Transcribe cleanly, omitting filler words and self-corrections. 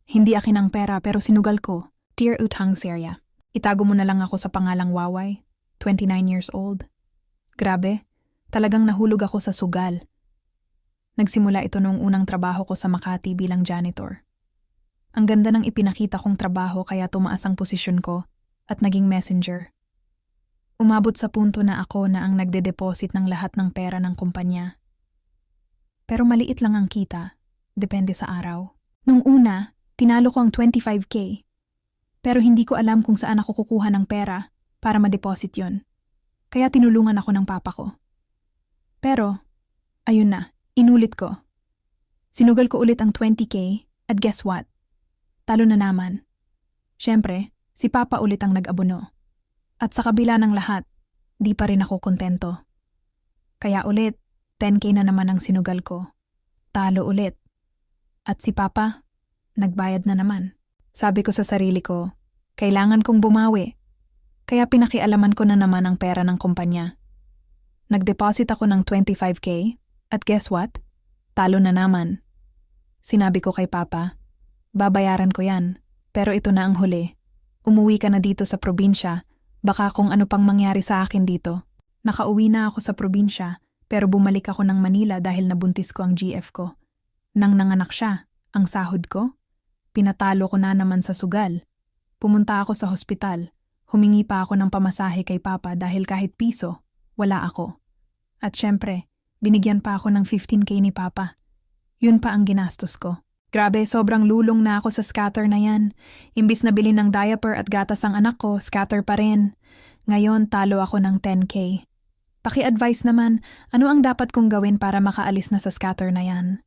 Hindi akin ang pera pero sinugal ko. Dear Utang Seria, itago mo na lang ako sa pangalang Waway, 29 years old. Grabe, talagang nahulog ako sa sugal. Nagsimula ito noong unang trabaho ko sa Makati bilang janitor. Ang ganda ng ipinakita kong trabaho kaya tumaas ang posisyon ko at naging messenger. Umabot sa punto na ako na ang nagde-deposit ng lahat ng pera ng kumpanya. Pero maliit lang ang kita, depende sa araw. Nung una, tinalo ko ang 25K. Pero hindi ko alam kung saan ako kukuha ng pera para ma-deposit yon. Kaya tinulungan ako ng papa ko. Pero, ayun na, inulit ko. Sinugal ko ulit ang 20K at guess what? Talo na naman. Siyempre, si papa ulit ang nag-abono. At sa kabila ng lahat, di pa rin ako kontento. Kaya ulit, 10K na naman ang sinugal ko. Talo ulit. At si papa, nagbayad na naman. Sabi ko sa sarili ko, kailangan kong bumawi. Kaya pinakialaman ko na naman ang pera ng kumpanya. Nag-deposit ako ng 25K at guess what? Talo na naman. Sinabi ko kay papa, babayaran ko yan, pero ito na ang huli. Umuwi ka na dito sa probinsya, baka kung ano pang mangyari sa akin dito. Nakauwi na ako sa probinsya, pero bumalik ako ng Manila dahil nabuntis ko ang GF ko. Nang nanganak siya, ang sahod ko, pinatalo ko na naman sa sugal. Pumunta ako sa hospital, humingi pa ako ng pamasahe kay papa dahil kahit piso, wala ako. At syempre, binigyan pa ako ng 15K ni papa. Yun pa ang ginastos ko. Grabe, sobrang lulong na ako sa scatter na yan. Imbis na bilhin ng diaper at gatas ang anak ko, scatter pa rin. Ngayon, talo ako ng 10K. Paki-advise naman, ano ang dapat kong gawin para makaalis na sa scatter na yan?